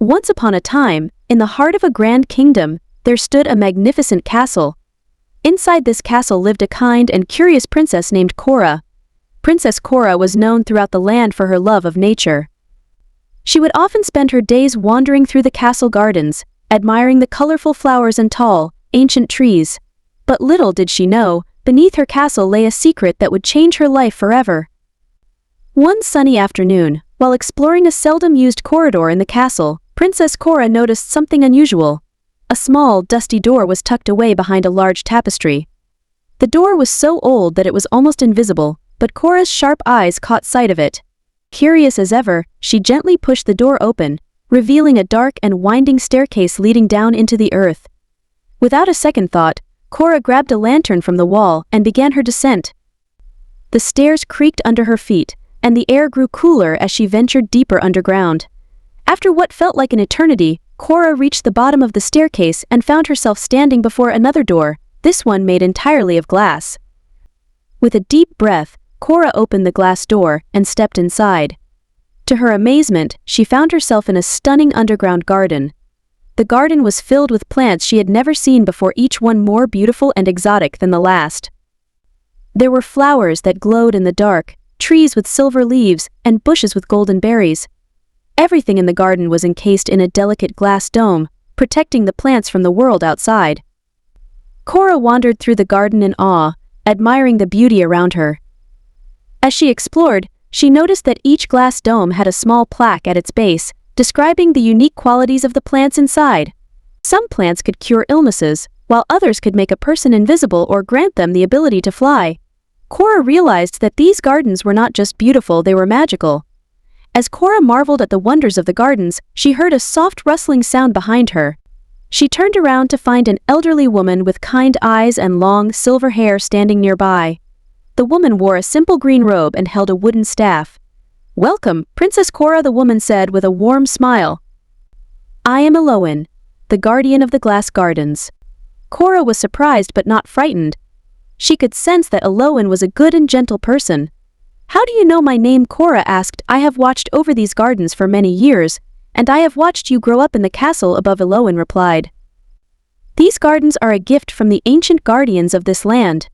Once upon a time, in the heart of a grand kingdom, there stood a magnificent castle. Inside this castle lived a kind and curious princess named Cora. Princess Cora was known throughout the land for her love of nature. She would often spend her days wandering through the castle gardens, admiring the colorful flowers and tall, ancient trees. But little did she know, beneath her castle lay a secret that would change her life forever. One sunny afternoon, while exploring a seldom-used corridor in the castle, Princess Cora noticed something unusual. A small, dusty door was tucked away behind a large tapestry. The door was so old that it was almost invisible, but Cora's sharp eyes caught sight of it. Curious as ever, she gently pushed the door open, revealing a dark and winding staircase leading down into the earth. Without a second thought, Cora grabbed a lantern from the wall and began her descent. The stairs creaked under her feet, and the air grew cooler as she ventured deeper underground. After what felt like an eternity, Cora reached the bottom of the staircase and found herself standing before another door, this one made entirely of glass. With a deep breath, Cora opened the glass door and stepped inside. To her amazement, she found herself in a stunning underground garden. The garden was filled with plants she had never seen before, each one more beautiful and exotic than the last. There were flowers that glowed in the dark, trees with silver leaves, and bushes with golden berries. Everything in the garden was encased in a delicate glass dome, protecting the plants from the world outside. Cora wandered through the garden in awe, admiring the beauty around her. As she explored, she noticed that each glass dome had a small plaque at its base, describing the unique qualities of the plants inside. Some plants could cure illnesses, while others could make a person invisible or grant them the ability to fly. Cora realized that these gardens were not just beautiful, they were magical. As Cora marveled at the wonders of the gardens, she heard a soft rustling sound behind her. She turned around to find an elderly woman with kind eyes and long, silver hair standing nearby. The woman wore a simple green robe and held a wooden staff. "Welcome, Princess Cora," the woman said with a warm smile. "I am Elowen, the guardian of the glass gardens." Cora was surprised but not frightened. She could sense that Elowen was a good and gentle person. "How do you know my name?" Cora asked. "I have watched over these gardens for many years, and I have watched you grow up in the castle above," Elowen replied. "These gardens are a gift from the ancient guardians of this land.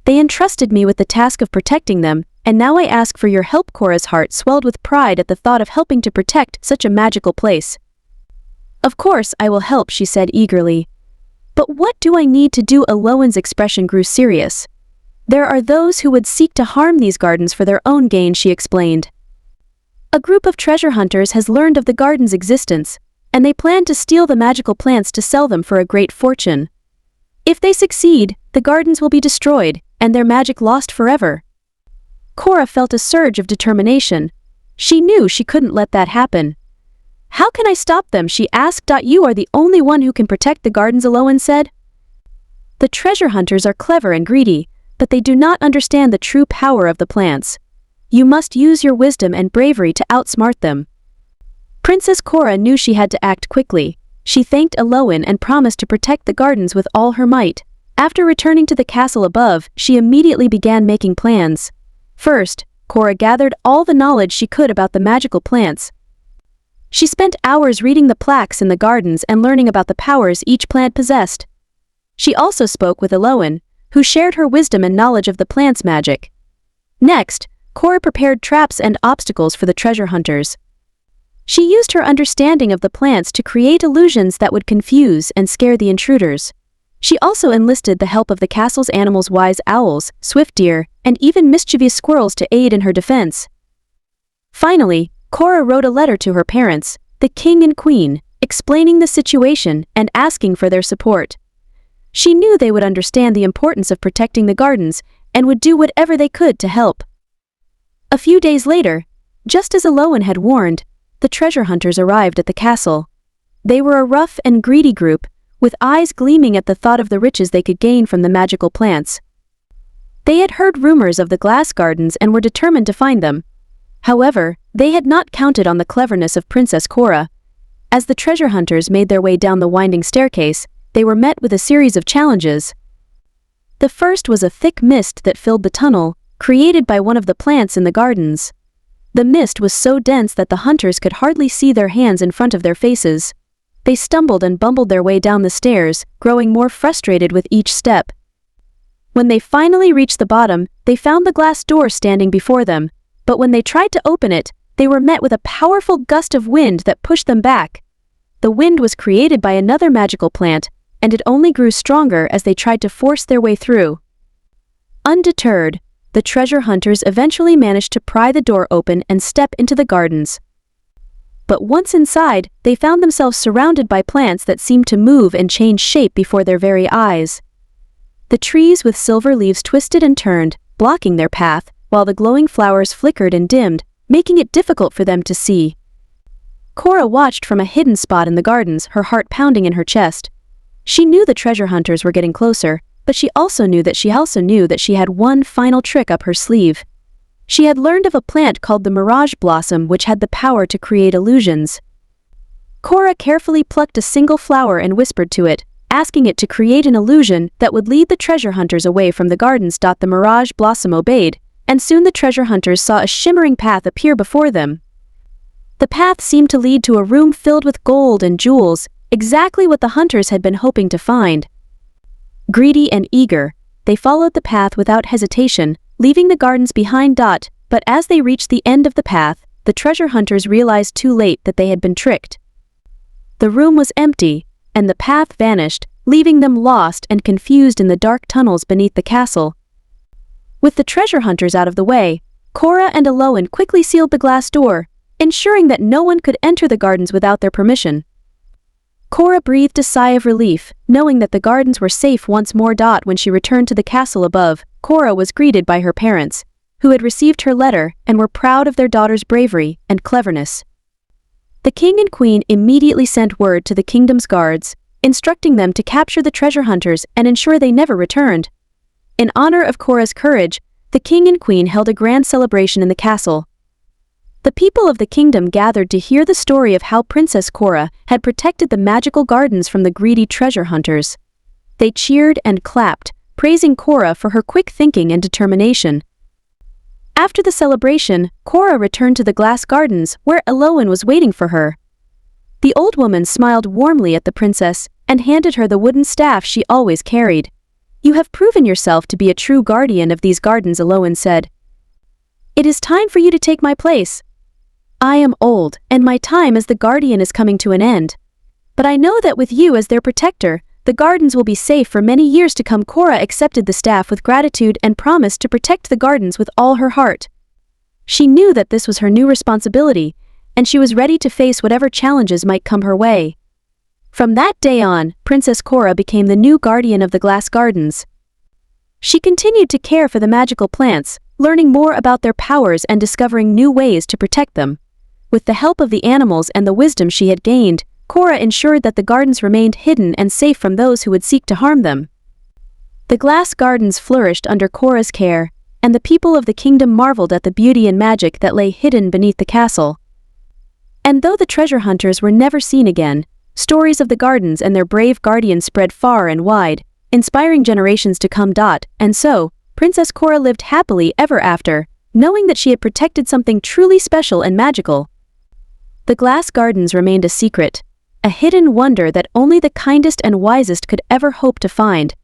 They entrusted me with the task of protecting them, and now I ask for your help." Cora's heart swelled with pride at the thought of helping to protect such a magical place. "Of course I will help," she said eagerly. "But what do I need to do?" Elowen's expression grew serious. "There are those who would seek to harm these gardens for their own gain," she explained. "A group of treasure hunters has learned of the garden's existence, and they plan to steal the magical plants to sell them for a great fortune. If they succeed, the gardens will be destroyed, and their magic lost forever." Cora felt a surge of determination. She knew she couldn't let that happen. "How can I stop them?" she asked. "You are the only one who can protect the gardens," Elowen said. "The treasure hunters are clever and greedy, but they do not understand the true power of the plants. You must use your wisdom and bravery to outsmart them." Princess Cora knew she had to act quickly. She thanked Elowen and promised to protect the gardens with all her might. After returning to the castle above, she immediately began making plans. First, Cora gathered all the knowledge she could about the magical plants. She spent hours reading the plaques in the gardens and learning about the powers each plant possessed. She also spoke with Elowen, who shared her wisdom and knowledge of the plant's magic. Next, Cora prepared traps and obstacles for the treasure hunters. She used her understanding of the plants to create illusions that would confuse and scare the intruders. She also enlisted the help of the castle's animals, wise owls, swift deer, and even mischievous squirrels to aid in her defense. Finally, Cora wrote a letter to her parents, the king and queen, explaining the situation and asking for their support. She knew they would understand the importance of protecting the gardens and would do whatever they could to help. A few days later, just as Elowen had warned, the treasure hunters arrived at the castle. They were a rough and greedy group, with eyes gleaming at the thought of the riches they could gain from the magical plants. They had heard rumors of the glass gardens and were determined to find them. However, they had not counted on the cleverness of Princess Cora. As the treasure hunters made their way down the winding staircase, they were met with a series of challenges. The first was a thick mist that filled the tunnel, created by one of the plants in the gardens. The mist was so dense that the hunters could hardly see their hands in front of their faces. They stumbled and bumbled their way down the stairs, growing more frustrated with each step. When they finally reached the bottom, they found the glass door standing before them, but when they tried to open it, they were met with a powerful gust of wind that pushed them back. The wind was created by another magical plant, and it only grew stronger as they tried to force their way through. Undeterred, the treasure hunters eventually managed to pry the door open and step into the gardens. But once inside, they found themselves surrounded by plants that seemed to move and change shape before their very eyes. The trees with silver leaves twisted and turned, blocking their path, while the glowing flowers flickered and dimmed, making it difficult for them to see. Cora watched from a hidden spot in the gardens, her heart pounding in her chest. She knew the treasure hunters were getting closer, but she also knew that she had one final trick up her sleeve. She had learned of a plant called the Mirage Blossom which had the power to create illusions. Cora carefully plucked a single flower and whispered to it, asking it to create an illusion that would lead the treasure hunters away from the gardens. The Mirage Blossom obeyed, and soon the treasure hunters saw a shimmering path appear before them. The path seemed to lead to a room filled with gold and jewels, exactly what the hunters had been hoping to find. Greedy and eager, they followed the path without hesitation, leaving the gardens behind. But as they reached the end of the path, the treasure hunters realized too late that they had been tricked. The room was empty, and the path vanished, leaving them lost and confused in the dark tunnels beneath the castle. With the treasure hunters out of the way, Cora and Alolan quickly sealed the glass door, ensuring that no one could enter the gardens without their permission. Cora breathed a sigh of relief, knowing that the gardens were safe once more. When she returned to the castle above, Cora was greeted by her parents, who had received her letter and were proud of their daughter's bravery and cleverness. The king and queen immediately sent word to the kingdom's guards, instructing them to capture the treasure hunters and ensure they never returned. In honor of Cora's courage, the king and queen held a grand celebration in the castle. The people of the kingdom gathered to hear the story of how Princess Cora had protected the magical gardens from the greedy treasure hunters. They cheered and clapped, praising Cora for her quick thinking and determination. After the celebration, Cora returned to the glass gardens, where Alolan was waiting for her. The old woman smiled warmly at the princess and handed her the wooden staff she always carried. "You have proven yourself to be a true guardian of these gardens," Alolan said. "It is time for you to take my place. I am old, and my time as the guardian is coming to an end. But I know that with you as their protector, the gardens will be safe for many years to come." Cora accepted the staff with gratitude and promised to protect the gardens with all her heart. She knew that this was her new responsibility, and she was ready to face whatever challenges might come her way. From that day on, Princess Cora became the new guardian of the glass gardens. She continued to care for the magical plants, learning more about their powers and discovering new ways to protect them. With the help of the animals and the wisdom she had gained, Cora ensured that the gardens remained hidden and safe from those who would seek to harm them. The glass gardens flourished under Cora's care, and the people of the kingdom marveled at the beauty and magic that lay hidden beneath the castle. And though the treasure hunters were never seen again, stories of the gardens and their brave guardians spread far and wide, inspiring generations to come. And so, Princess Cora lived happily ever after, knowing that she had protected something truly special and magical. The glass gardens remained a secret, a hidden wonder that only the kindest and wisest could ever hope to find.